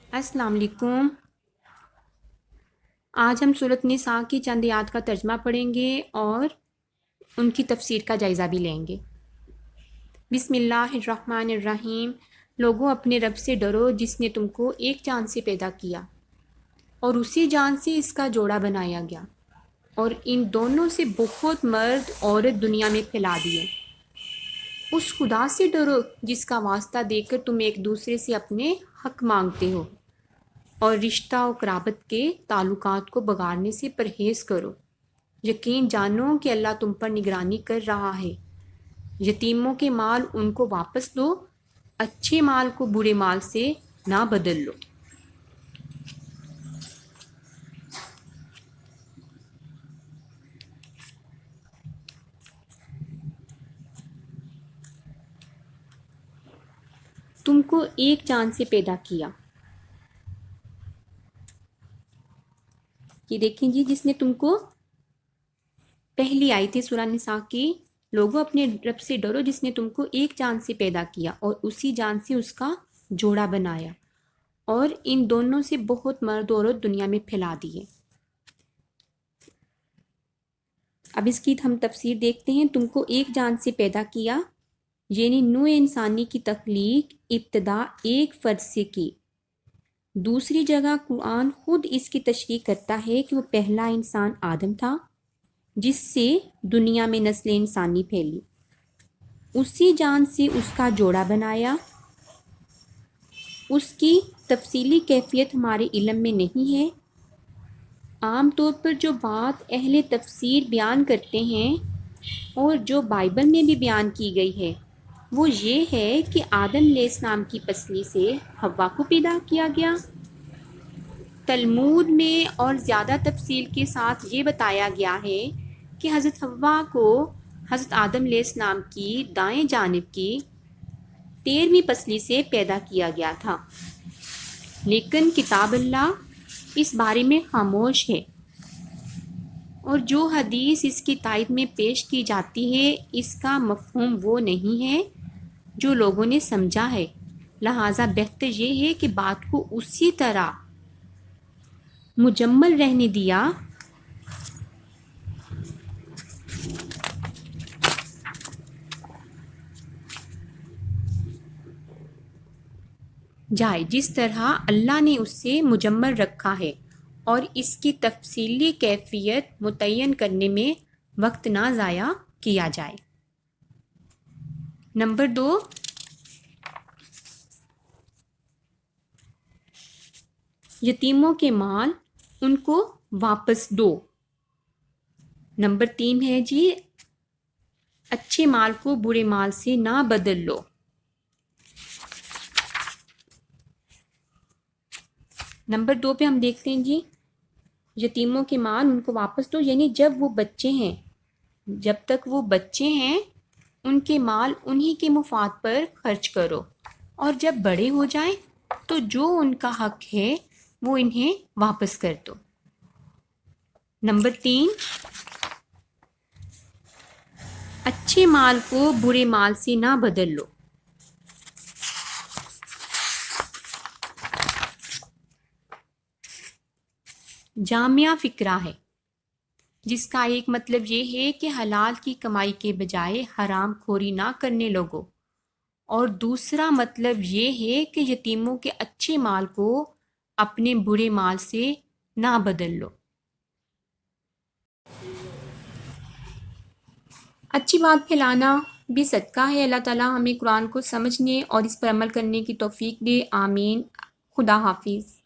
السلام علیکم۔ آج ہم سورۃ نساء کی چند آیات کا ترجمہ پڑھیں گے اور ان کی تفسیر کا جائزہ بھی لیں گے۔ بسم اللہ الرحمن الرحیم۔ لوگوں اپنے رب سے ڈرو جس نے تم کو ایک جان سے پیدا کیا اور اسی جان سے اس کا جوڑا بنایا گیا، اور ان دونوں سے بہت مرد عورت دنیا میں پھیلا دیے۔ اس خدا سے ڈرو جس کا واسطہ دے کر تم ایک دوسرے سے اپنے حق مانگتے ہو، اور رشتہ و قرابت کے تعلقات کو بگاڑنے سے پرہیز کرو۔ یقین جانو کہ اللہ تم پر نگرانی کر رہا ہے۔ یتیموں کے مال ان کو واپس دو، اچھے مال کو برے مال سے نہ بدل لو۔ تم کو ایک جان سے پیدا کیا، یہ دیکھیں جی، جس نے تم کو پہلی آئی تھی سورہ نساء کی، لوگوں اپنے رب سے ڈرو جس نے تم کو ایک جان سے پیدا کیا اور اسی جان سے اس کا جوڑا بنایا، اور ان دونوں سے بہت مرد عورت دنیا میں پھیلا دیے۔ اب اس کی ہم تفسیر دیکھتے ہیں۔ تم کو ایک جان سے پیدا کیا، یعنی نوع انسانی کی تخلیق ابتدا ایک فرد سے کی۔ دوسری جگہ قرآن خود اس کی تشریح کرتا ہے کہ وہ پہلا انسان آدم تھا جس سے دنیا میں نسل انسانی پھیلی، اسی جان سے اس کا جوڑا بنایا۔ اس کی تفصیلی کیفیت ہمارے علم میں نہیں ہے۔ عام طور پر جو بات اہل تفسیر بیان کرتے ہیں اور جو بائبل میں بھی بیان کی گئی ہے وہ یہ ہے کہ آدم علیہ السلام کی پسلی سے حوا کو پیدا کیا گیا۔ تلمود میں اور زیادہ تفصیل کے ساتھ یہ بتایا گیا ہے کہ حضرت حوا کو حضرت آدم علیہ السلام کی دائیں جانب کی 13ویں پسلی سے پیدا کیا گیا تھا، لیکن کتاب اللہ اس بارے میں خاموش ہے، اور جو حدیث اس کی تائید میں پیش کی جاتی ہے اس کا مفہوم وہ نہیں ہے جو لوگوں نے سمجھا ہے۔ لہٰذا بہتر یہ ہے کہ بات کو اسی طرح مجمل رہنے دیا جائے جس طرح اللہ نے اس سے مجمل رکھا ہے، اور اس کی تفصیلی کیفیت متعین کرنے میں وقت نہ ضائع کیا جائے۔ نمبر 2، یتیموں کے مال ان کو واپس دو۔ نمبر 3 ہے جی، اچھے مال کو برے مال سے نہ بدل لو۔ نمبر 2 پہ ہم دیکھتے ہیں جی، یتیموں کے مال ان کو واپس دو، یعنی جب وہ بچے ہیں، جب تک وہ بچے ہیں ان کے مال انہی کے مفاد پر خرچ کرو، اور جب بڑے ہو جائیں تو جو ان کا حق ہے وہ انہیں واپس کر دو۔ نمبر 3، اچھے مال کو برے مال سے نہ بدل لو۔ جامعہ فکرہ ہے، جس کا ایک مطلب یہ ہے کہ حلال کی کمائی کے بجائے حرام خوری نہ کرنے لوگو، اور دوسرا مطلب یہ ہے کہ یتیموں کے اچھے مال کو اپنے برے مال سے نہ بدل لو۔ اچھی بات پھیلانا بھی صدقہ ہے۔ اللہ تعالیٰ ہمیں قرآن کو سمجھنے اور اس پر عمل کرنے کی توفیق دے، آمین۔ خدا حافظ۔